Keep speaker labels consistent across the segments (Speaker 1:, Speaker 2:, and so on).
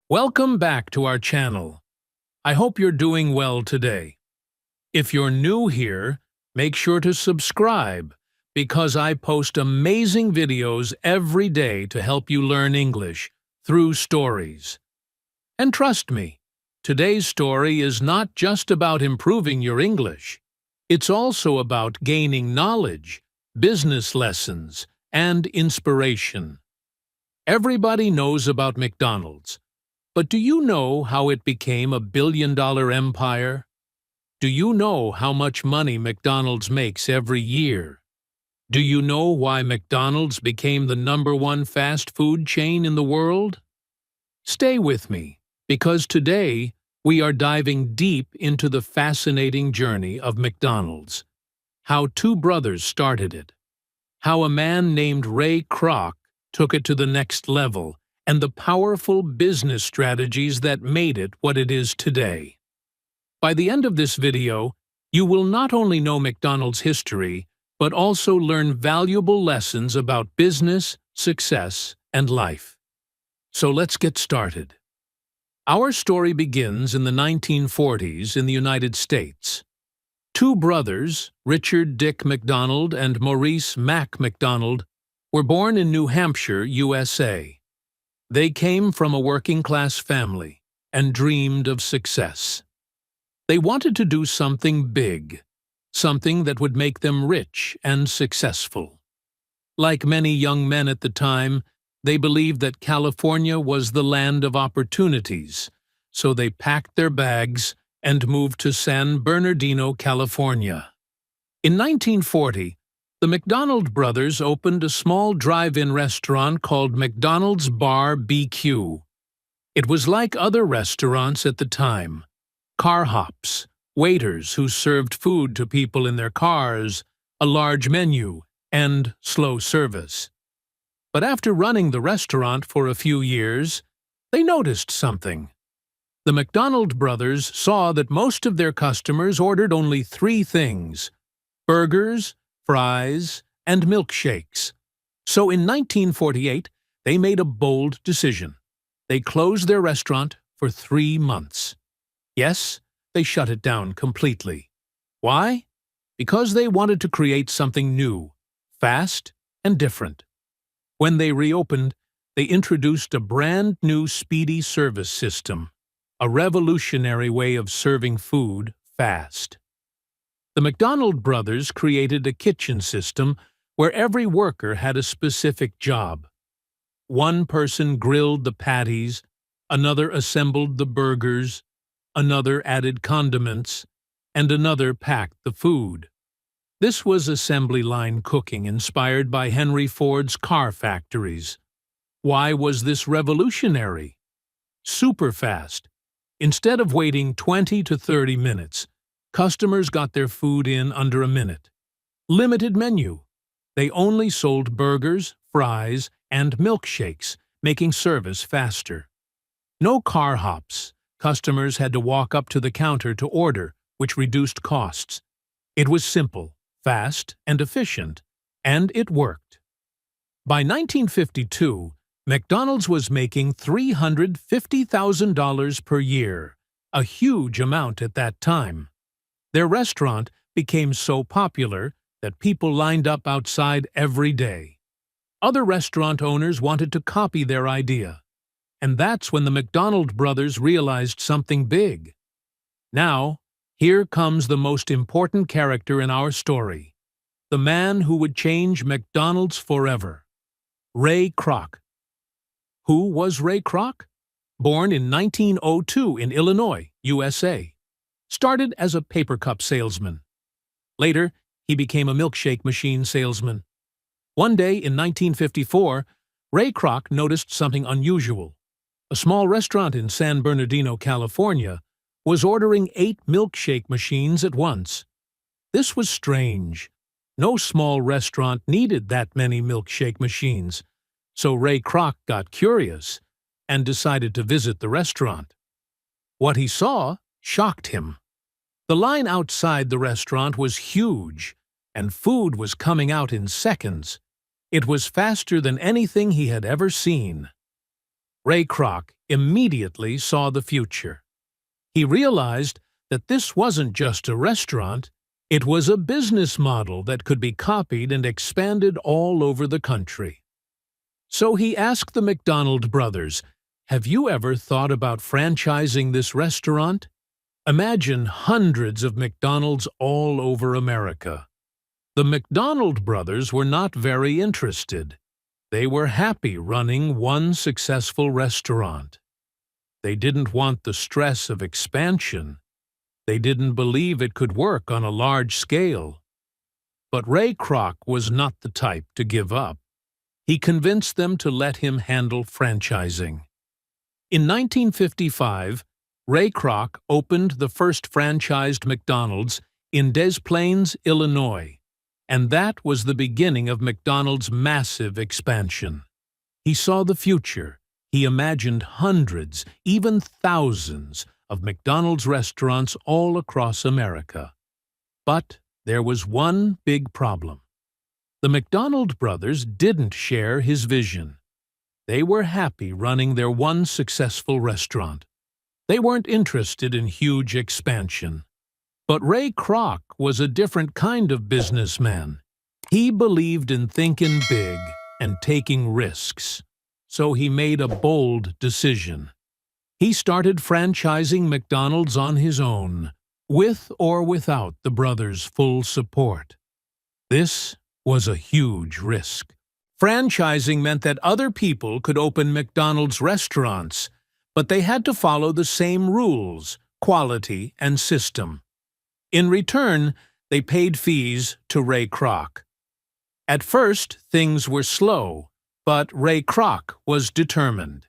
Speaker 1: Welcome back to our channel. I hope you're doing well today. If you're new here, make sure to subscribe because I post amazing videos every day to help you learn English through stories. And trust me, today's story is not just about improving your English. It's also about gaining knowledge, business lessons, and inspiration. Everybody knows about McDonald's. But do you know how it became a billion-dollar empire? Do you know how much money McDonald's makes every year? Do you know why McDonald's became the #1 fast food chain in the world? Stay with me, because today we are diving deep into the fascinating journey of McDonald's. How two brothers started it. How a man named Ray Kroc took it to the next level, and the powerful business strategies that made it what it is today. By the end of this video, you will not only know McDonald's history, but also learn valuable lessons about business, success, and life. So let's get started. Our story begins in the 1940s in the United States. Two brothers, Richard Dick McDonald and Maurice McDonald, were born in New Hampshire, USA. They came from a working-class family and dreamed of success. They wanted to do something big, something that would make them rich and successful. Like many young men at the time, they believed that California was the land of opportunities, so they packed their bags and moved to San Bernardino, California. In 1940, the McDonald brothers opened a small drive-in restaurant called McDonald's Bar BQ. It was like other restaurants at the time. Car hops, waiters who served food to people in their cars, a large menu, and slow service. But after running the restaurant for a few years, they noticed something. The McDonald brothers saw that most of their customers ordered only 3 things: burgers, fries, and milkshakes. So in 1948, they made a bold decision. They closed their restaurant for 3 months. Yes, they shut it down completely. Why? Because they wanted to create something new, fast, and different. When they reopened, they introduced a brand new speedy service system, a revolutionary way of serving food fast. The McDonald brothers created a kitchen system where every worker had a specific job. One person grilled the patties, another assembled the burgers, another added condiments, and another packed the food. This was assembly line cooking inspired by Henry Ford's car factories. Why was this revolutionary? Super fast. Instead of waiting 20 to 30 minutes, customers got their food in under a minute. Limited menu. They only sold burgers, fries, and milkshakes, making service faster. No car hops. Customers had to walk up to the counter to order, which reduced costs. It was simple, fast, and efficient, and it worked. By 1952, McDonald's was making $350,000 per year, a huge amount at that time. Their restaurant became so popular that people lined up outside every day. Other restaurant owners wanted to copy their idea. And that's when the McDonald brothers realized something big. Now, here comes the most important character in our story, the man who would change McDonald's forever, Ray Kroc. Who was Ray Kroc? Born in 1902 in Illinois, USA. Started as a paper cup salesman. Later, he became a milkshake machine salesman. One day in 1954, Ray Kroc noticed something unusual. A small restaurant in San Bernardino, California, was ordering 8 milkshake machines at once. This was strange. No small restaurant needed that many milkshake machines, so Ray Kroc got curious and decided to visit the restaurant. What he saw shocked him. The line outside the restaurant was huge, and food was coming out in seconds. It was faster than anything he had ever seen. Ray Kroc immediately saw the future. He realized that this wasn't just a restaurant, it was a business model that could be copied and expanded all over the country. So he asked the McDonald brothers, "Have you ever thought about franchising this restaurant?" Imagine hundreds of McDonald's all over America. The McDonald brothers were not very interested. They were happy running one successful restaurant. They didn't want the stress of expansion. They didn't believe it could work on a large scale. But Ray Kroc was not the type to give up. He convinced them to let him handle franchising. In 1955, Ray Kroc opened the first franchised McDonald's in Des Plaines, Illinois, and that was the beginning of McDonald's massive expansion. He saw the future. He imagined hundreds, even thousands, of McDonald's restaurants all across America. But there was one big problem. The McDonald brothers didn't share his vision. They were happy running their one successful restaurant. They weren't interested in huge expansion. But Ray Kroc was a different kind of businessman. He believed in thinking big and taking risks. So he made a bold decision. He started franchising McDonald's on his own, with or without the brothers' full support. This was a huge risk. Franchising meant that other people could open McDonald's restaurants, but they had to follow the same rules, quality, and system. In return, they paid fees to Ray Kroc. At first, things were slow, but Ray Kroc was determined.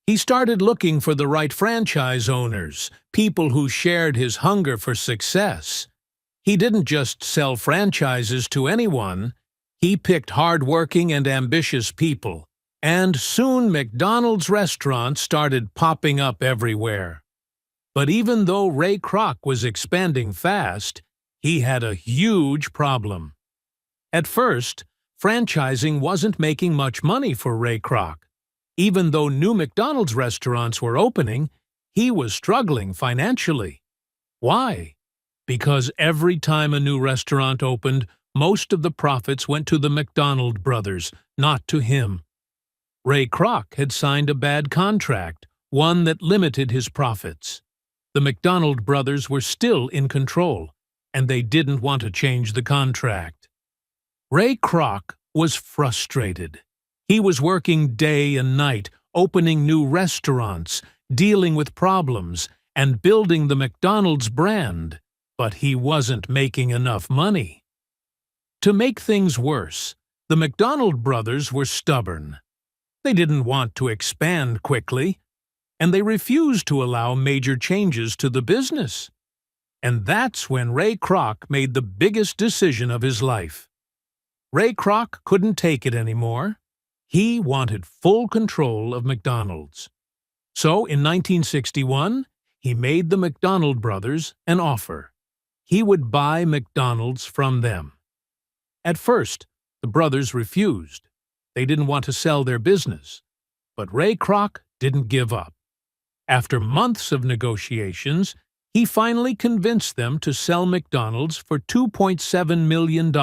Speaker 1: He started looking for the right franchise owners, people who shared his hunger for success. He didn't just sell franchises to anyone. He picked hard-working and ambitious people. And soon McDonald's restaurants started popping up everywhere. But even though Ray Kroc was expanding fast, he had a huge problem. At first, franchising wasn't making much money for Ray Kroc. Even though new McDonald's restaurants were opening, he was struggling financially. Why? Because every time a new restaurant opened, most of the profits went to the McDonald brothers, not to him. Ray Kroc had signed a bad contract, one that limited his profits. The McDonald brothers were still in control, and they didn't want to change the contract. Ray Kroc was frustrated. He was working day and night, opening new restaurants, dealing with problems, and building the McDonald's brand, but he wasn't making enough money. To make things worse, the McDonald brothers were stubborn. They didn't want to expand quickly, and they refused to allow major changes to the business. And that's when Ray Kroc made the biggest decision of his life. Ray Kroc couldn't take it anymore. He wanted full control of McDonald's. So in 1961, he made the McDonald brothers an offer. He would buy McDonald's from them. At first, the brothers refused. They didn't want to sell their business. But Ray Kroc didn't give up. After months of negotiations, he finally convinced them to sell McDonald's for $2.7 million.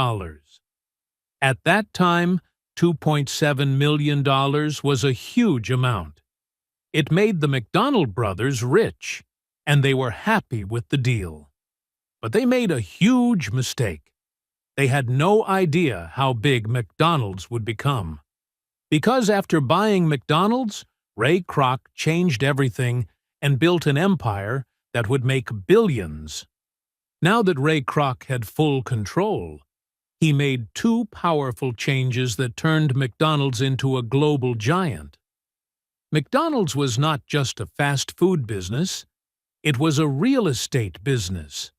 Speaker 1: At that time, $2.7 million was a huge amount. It made the McDonald brothers rich, and they were happy with the deal. But they made a huge mistake. They had no idea how big McDonald's would become. Because after buying McDonald's, Ray Kroc changed everything and built an empire that would make billions. Now that Ray Kroc had full control, he made two powerful changes that turned McDonald's into a global giant. McDonald's was not just a fast food business, it was a real estate business.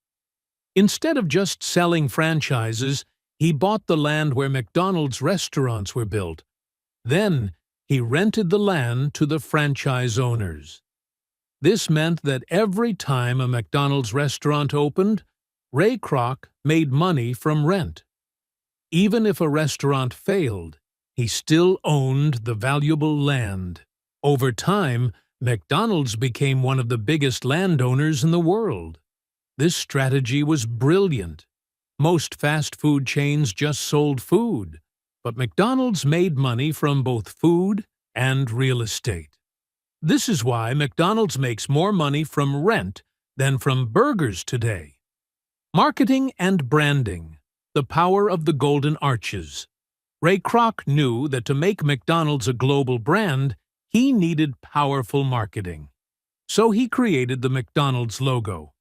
Speaker 1: Instead of just selling franchises, he bought the land where McDonald's restaurants were built. Then, he rented the land to the franchise owners. This meant that every time a McDonald's restaurant opened, Ray Kroc made money from rent. Even if a restaurant failed, he still owned the valuable land. Over time, McDonald's became one of the biggest landowners in the world. This strategy was brilliant. Most fast food chains just sold food, but McDonald's made money from both food and real estate. This is why McDonald's makes more money from rent than from burgers today. Marketing and branding, the power of the golden arches. Ray Kroc knew that to make McDonald's a global brand, he needed powerful marketing. So he created the McDonald's logo,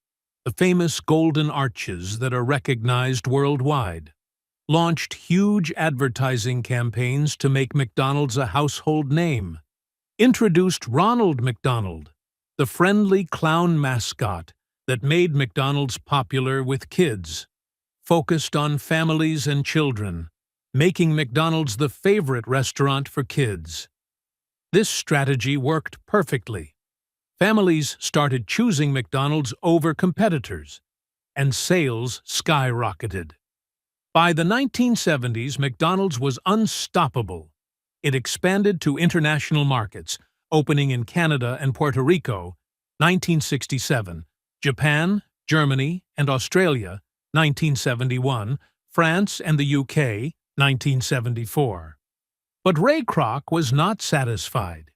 Speaker 1: the famous golden arches that are recognized worldwide, launched huge advertising campaigns to make McDonald's a household name, introduced Ronald McDonald, the friendly clown mascot that made McDonald's popular with kids, focused on families and children, making McDonald's the favorite restaurant for kids. This strategy worked perfectly. Families started choosing McDonald's over competitors, and sales skyrocketed. By the 1970s, McDonald's was unstoppable. It expanded to international markets, opening in Canada and Puerto Rico, 1967, Japan, Germany, and Australia, 1971, France and the UK, 1974. But Ray Kroc was not satisfied.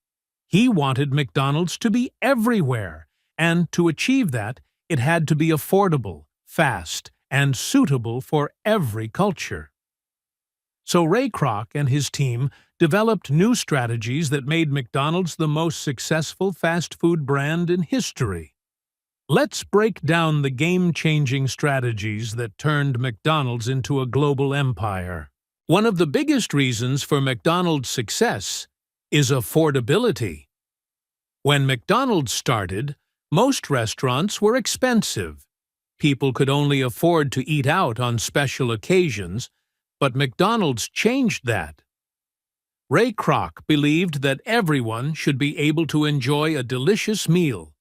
Speaker 1: He wanted McDonald's to be everywhere, and to achieve that, it had to be affordable, fast, and suitable for every culture. So Ray Kroc and his team developed new strategies that made McDonald's the most successful fast food brand in history. Let's break down the game-changing strategies that turned McDonald's into a global empire. One of the biggest reasons for McDonald's success is affordability. When McDonald's started, most restaurants were expensive. People could only afford to eat out on special occasions, but McDonald's changed that. Ray Kroc believed that everyone should be able to enjoy a delicious meal,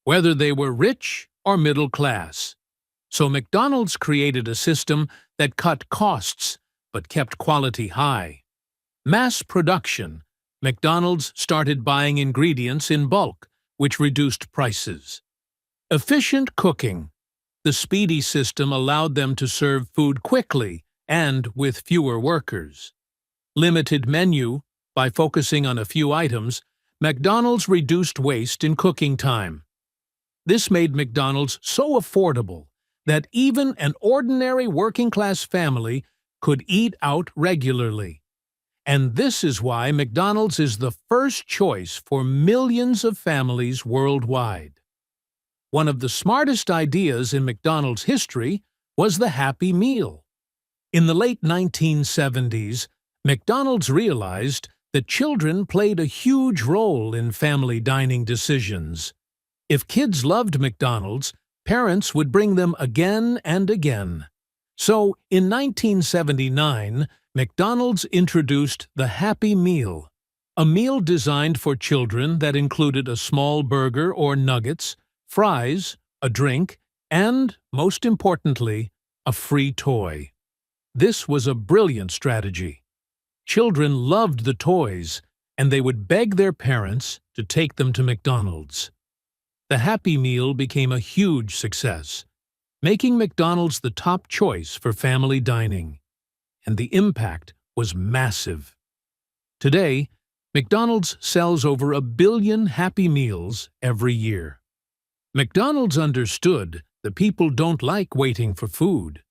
Speaker 1: whether they were rich or middle class. So McDonald's created a system that cut costs but kept quality high. Mass production. McDonald's started buying ingredients in bulk, which reduced prices. Efficient cooking. The speedy system allowed them to serve food quickly and with fewer workers. Limited menu. By focusing on a few items, McDonald's reduced waste in cooking time. This made McDonald's so affordable that even an ordinary working-class family could eat out regularly. And this is why McDonald's is the first choice for millions of families worldwide. One of the smartest ideas in McDonald's history was the Happy Meal. In the late 1970s, McDonald's realized that children played a huge role in family dining decisions. If kids loved McDonald's, parents would bring them again and again. So, in 1979, McDonald's introduced the Happy Meal, a meal designed for children that included a small burger or nuggets, fries, a drink, and, most importantly, a free toy. This was a brilliant strategy. Children loved the toys, and they would beg their parents to take them to McDonald's. The Happy Meal became a huge success, making McDonald's the top choice for family dining. And the impact was massive. Today, McDonald's sells over 1 billion Happy Meals every year. McDonald's understood that people don't like waiting for food.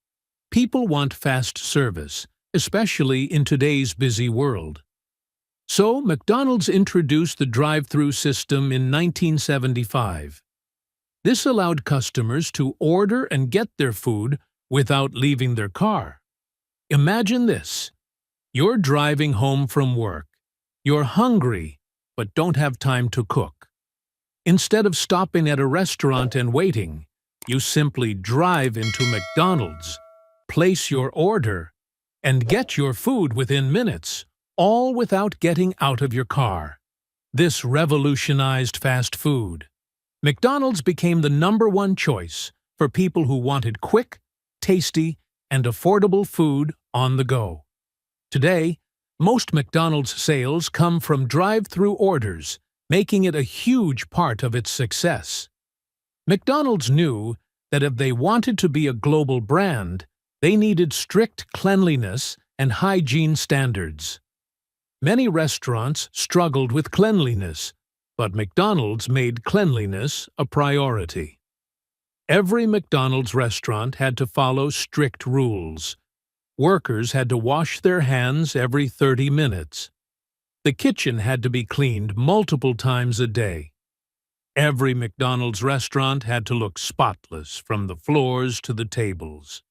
Speaker 1: People want fast service, especially in today's busy world. So, McDonald's introduced the drive-thru system in 1975. This allowed customers to order and get their food without leaving their car. Imagine this. You're driving home from work. You're hungry, but don't have time to cook. Instead of stopping at a restaurant and waiting, you simply drive into McDonald's, place your order, and get your food within minutes, all without getting out of your car. This revolutionized fast food. McDonald's became the #1 choice for people who wanted quick, tasty, and affordable food on the go. Today, most McDonald's sales come from drive-thru orders, making it a huge part of its success. McDonald's knew that if they wanted to be a global brand, they needed strict cleanliness and hygiene standards. Many restaurants struggled with cleanliness, but McDonald's made cleanliness a priority. Every McDonald's restaurant had to follow strict rules. Workers had to wash their hands every 30 minutes. The kitchen had to be cleaned multiple times a day. Every McDonald's restaurant had to look spotless from the floors to the tables.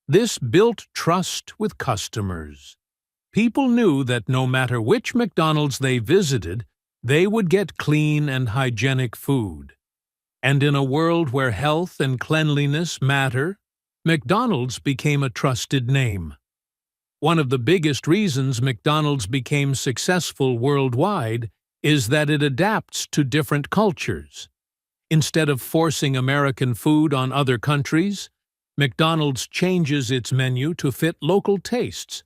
Speaker 1: This built trust with customers. People knew that no matter which McDonald's they visited, they would get clean and hygienic food. And in a world where health and cleanliness matter, McDonald's became a trusted name. One of the biggest reasons McDonald's became successful worldwide is that it adapts to different cultures. Instead of forcing American food on other countries, McDonald's changes its menu to fit local tastes.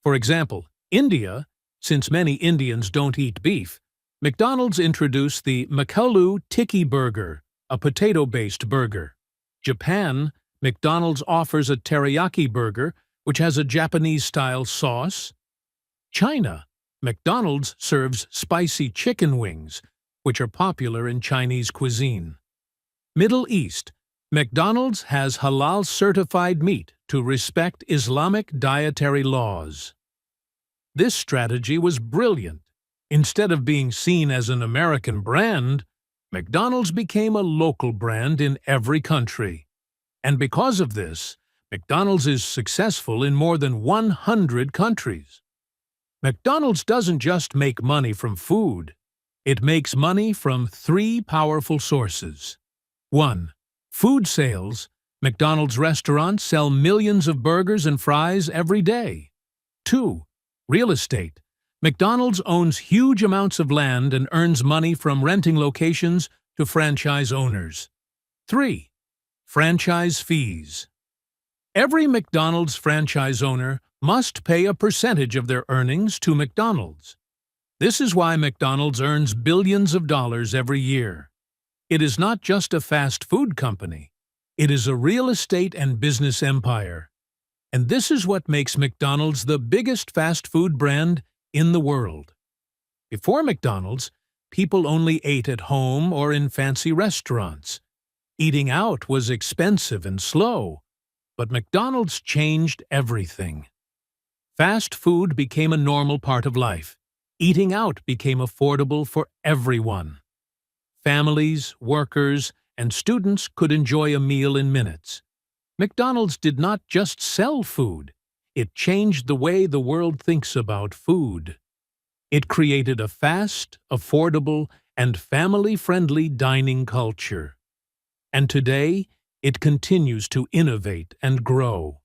Speaker 1: For example, India, since many Indians don't eat beef, McDonald's introduced the Makalu Tikki burger, a potato-based burger. Japan, McDonald's offers a teriyaki burger, which has a Japanese-style sauce. China, McDonald's serves spicy chicken wings, which are popular in Chinese cuisine. Middle East, McDonald's has halal-certified meat to respect Islamic dietary laws. This strategy was brilliant. Instead of being seen as an American brand, McDonald's became a local brand in every country. And because of this, McDonald's is successful in more than 100 countries. McDonald's doesn't just make money from food. It makes money from three powerful sources. 1. Food sales. McDonald's restaurants sell millions of burgers and fries every day. 2. Real estate. McDonald's owns huge amounts of land and earns money from renting locations to franchise owners. 3. Franchise fees. Every McDonald's franchise owner must pay a percentage of their earnings to McDonald's. This is why McDonald's earns billions of dollars every year. It is not just a fast food company. It is a real estate and business empire. And this is what makes McDonald's the biggest fast food brand in the world. Before McDonald's, people only ate at home or in fancy restaurants. Eating out was expensive and slow, but McDonald's changed everything. Fast food became a normal part of life. Eating out became affordable for everyone. Families, workers, and students could enjoy a meal in minutes. McDonald's did not just sell food. It changed the way the world thinks about food. It created a fast, affordable, and family-friendly dining culture. And today, it continues to innovate and grow,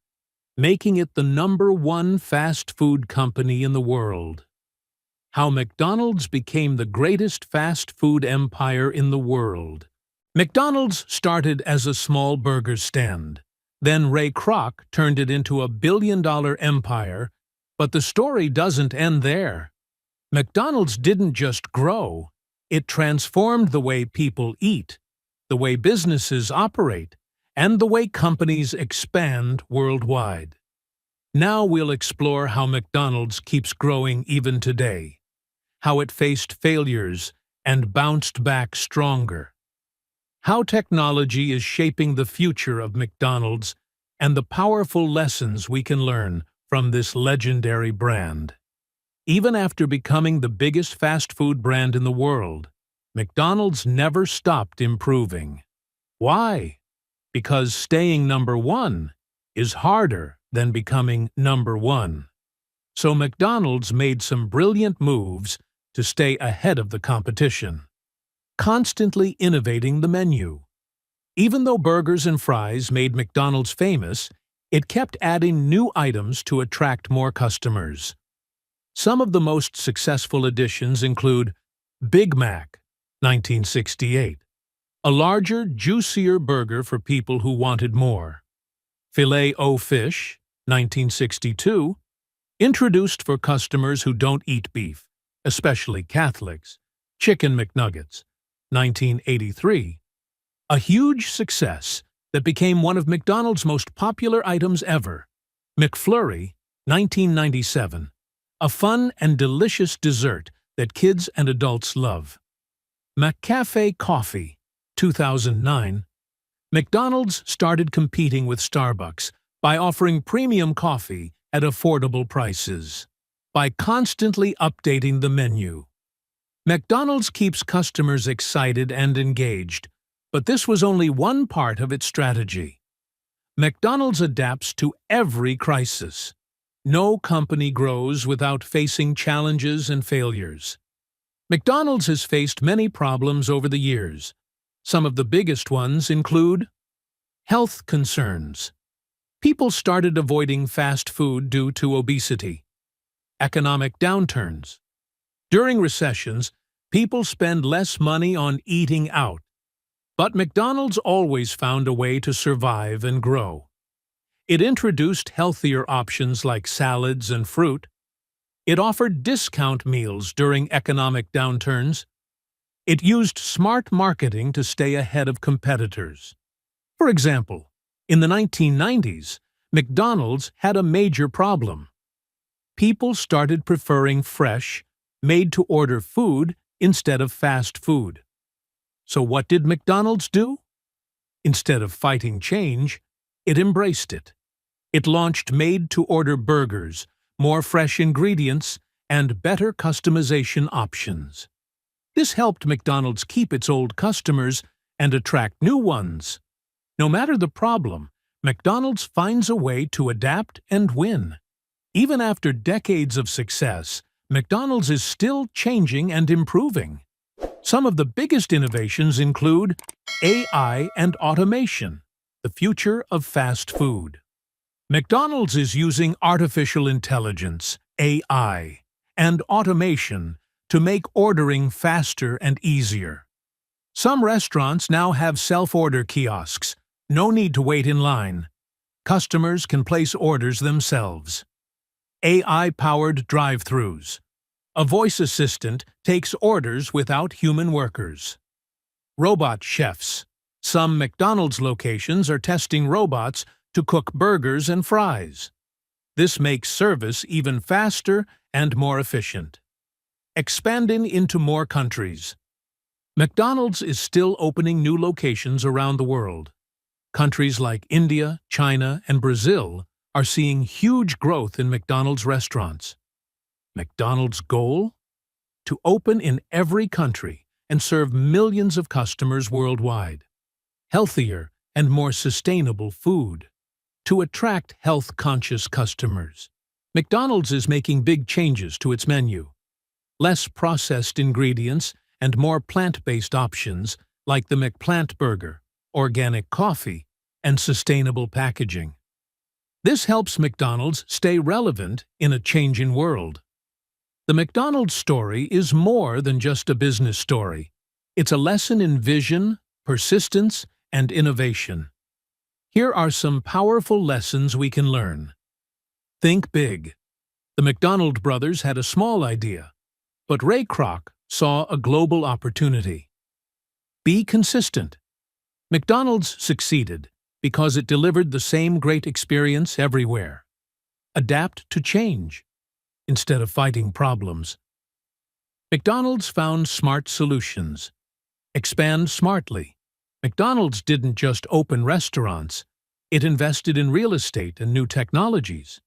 Speaker 1: making it the #1 fast food company in the world. How McDonald's became the greatest fast food empire in the world. McDonald's started as a small burger stand. Then Ray Kroc turned it into a billion-dollar empire, but the story doesn't end there. McDonald's didn't just grow, it transformed the way people eat, the way businesses operate, and the way companies expand worldwide. Now we'll explore how McDonald's keeps growing even today, how it faced failures and bounced back stronger, how technology is shaping the future of McDonald's, and the powerful lessons we can learn from this legendary brand. Even after becoming the biggest fast food brand in the world, McDonald's never stopped improving. Why? Because staying #1 is harder than becoming #1. So McDonald's made some brilliant moves to stay ahead of the competition, constantly innovating the menu. Even though burgers and fries made McDonald's famous, it kept adding new items to attract more customers. Some of the most successful additions include Big Mac, 1968, a larger, juicier burger for people who wanted more. Filet-O-Fish, 1962, introduced for customers who don't eat beef, especially Catholics. Chicken McNuggets, 1983. A huge success that became one of McDonald's most popular items ever. McFlurry, 1997. A fun and delicious dessert that kids and adults love. McCafe Coffee, 2009. McDonald's started competing with Starbucks by offering premium coffee at affordable prices. By constantly updating the menu, McDonald's keeps customers excited and engaged, but this was only one part of its strategy. McDonald's adapts to every crisis. No company grows without facing challenges and failures. McDonald's has faced many problems over the years. Some of the biggest ones include health concerns. People started avoiding fast food due to obesity. Economic downturns. During recessions, people spend less money on eating out. But McDonald's always found a way to survive and grow. It introduced healthier options like salads and fruit. It offered discount meals during economic downturns. It used smart marketing to stay ahead of competitors. For example, in the 1990s, McDonald's had a major problem. People started preferring fresh, made-to-order food instead of fast food. So what did McDonald's do? Instead of fighting change, it embraced it. It launched made-to-order burgers, more fresh ingredients, and better customization options. This helped McDonald's keep its old customers and attract new ones. No matter the problem, McDonald's finds a way to adapt and win. Even after decades of success, McDonald's is still changing and improving. Some of the biggest innovations include AI and automation, the future of fast food. McDonald's is using artificial intelligence, AI, and automation to make ordering faster and easier. Some restaurants now have self-order kiosks. No need to wait in line. Customers can place orders themselves. AI-powered drive-thrus. A voice assistant takes orders without human workers. Robot chefs. Some McDonald's locations are testing robots to cook burgers and fries. This makes service even faster and more efficient. Expanding into more countries. McDonald's is still opening new locations around the world. Countries like India, China, and Brazil are seeing huge growth in McDonald's restaurants. McDonald's goal? To open in every country and serve millions of customers worldwide. Healthier and more sustainable food. To attract health-conscious customers, McDonald's is making big changes to its menu. Less processed ingredients and more plant-based options like the McPlant Burger, organic coffee, and sustainable packaging. This helps McDonald's stay relevant in a changing world. The McDonald's story is more than just a business story. It's a lesson in vision, persistence, and innovation. Here are some powerful lessons we can learn. Think big. The McDonald brothers had a small idea, but Ray Kroc saw a global opportunity. Be consistent. McDonald's succeeded because it delivered the same great experience everywhere. Adapt to change instead of fighting problems. McDonald's found smart solutions. Expand smartly. McDonald's didn't just open restaurants, it invested in real estate and new technologies.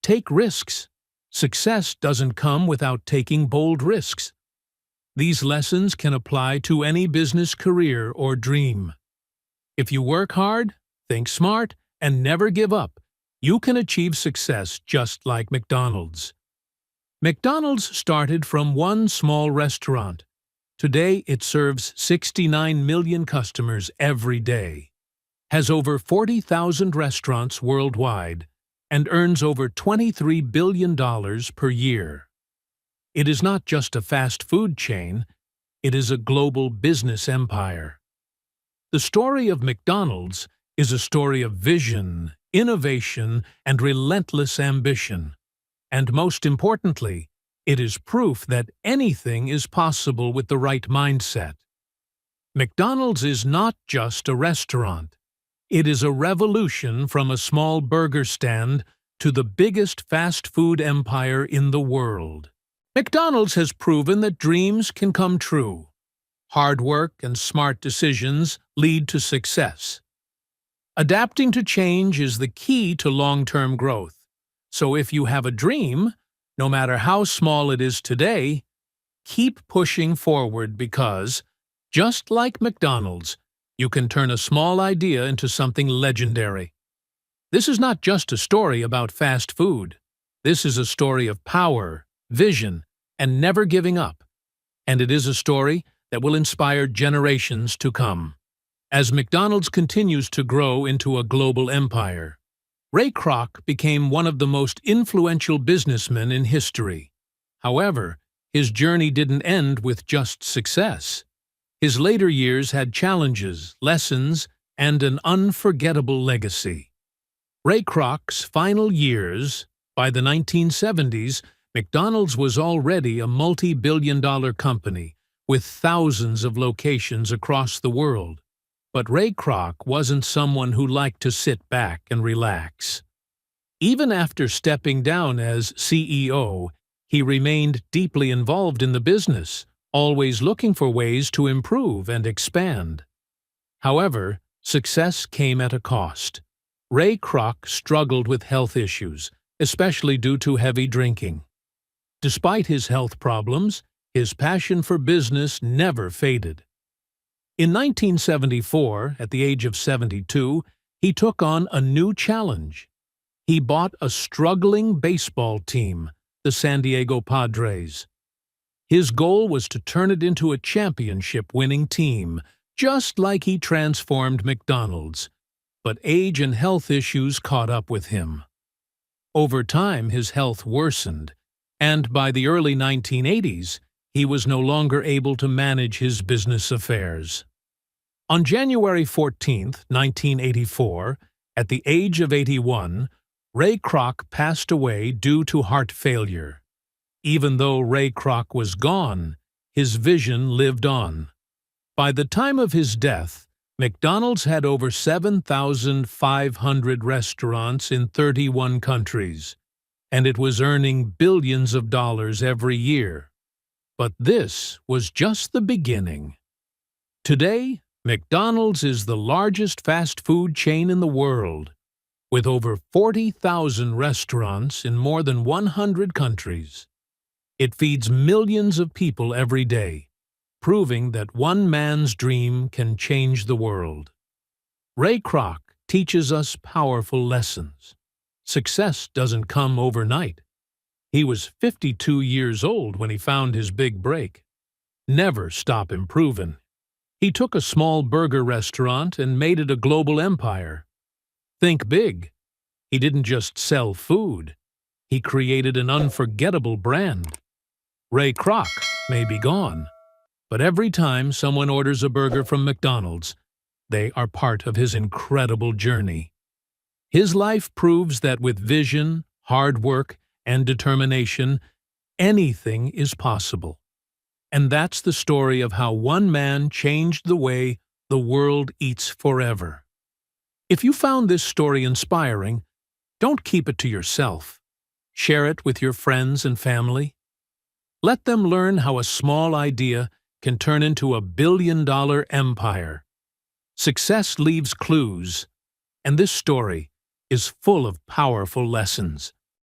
Speaker 1: Take risks. Success doesn't come without taking bold risks. These lessons can apply to any business career or dream. If you work hard, think smart, and never give up, you can achieve success just like McDonald's. McDonald's started from one small restaurant. Today, it serves 69 million customers every day, has over 40,000 restaurants worldwide, and earns over $23 billion per year. It is not just a fast food chain, it is a global business empire. The story of McDonald's is a story of vision, innovation, and relentless ambition. And most importantly, It is proof that anything is possible with the right mindset. McDonald's is not just a restaurant. It is a revolution from a small burger stand to the biggest fast food empire in the world. McDonald's has proven that dreams can come true. Hard work and smart decisions lead to success. Adapting to change is the key to long-term growth. So if you have a dream, no matter how small it is today, keep pushing forward because, just like McDonald's, you can turn a small idea into something legendary. This is not just a story about fast food. This is a story of power, vision, and never giving up. And it is a story that will inspire generations to come. As McDonald's continues to grow into a global empire, Ray Kroc became one of the most influential businessmen in history. However, his journey didn't end with just success. His later years had challenges, lessons, and an unforgettable legacy. Ray Kroc's final years, by the 1970s, McDonald's was already a multi-billion-dollar company with thousands of locations across the world. But Ray Kroc wasn't someone who liked to sit back and relax. Even after stepping down as CEO, he remained deeply involved in the business, always looking for ways to improve and expand. However, success came at a cost. Ray Kroc struggled with health issues, especially due to heavy drinking. Despite his health problems, his passion for business never faded. In 1974, at the age of 72, he took on a new challenge. He bought a struggling baseball team, the San Diego Padres. His goal was to turn it into a championship-winning team, just like he transformed McDonald's. But age and health issues caught up with him. Over time, his health worsened, and by the early 1980s, he was no longer able to manage his business affairs. On January 14, 1984, at the age of 81, Ray Kroc passed away due to heart failure. Even though Ray Kroc was gone, his vision lived on. By the time of his death, McDonald's had over 7,500 restaurants in 31 countries, and it was earning billions of dollars every year. But this was just the beginning. Today, McDonald's is the largest fast food chain in the world, with over 40,000 restaurants in more than 100 countries. It feeds millions of people every day, proving that one man's dream can change the world. Ray Kroc teaches us powerful lessons. Success doesn't come overnight. He was 52 years old when he found his big break. Never stop improving. He took a small burger restaurant and made it a global empire. Think big. He didn't just sell food. He created an unforgettable brand. Ray Kroc may be gone, but every time someone orders a burger from McDonald's, they are part of his incredible journey. His life proves that with vision, hard work, and determination, anything is possible. And that's the story of how one man changed the way the world eats forever. If you found this story inspiring, don't keep it to yourself. Share it with your friends and family. Let them learn how a small idea can turn into a billion-dollar empire. Success leaves clues, and this story is full of powerful lessons.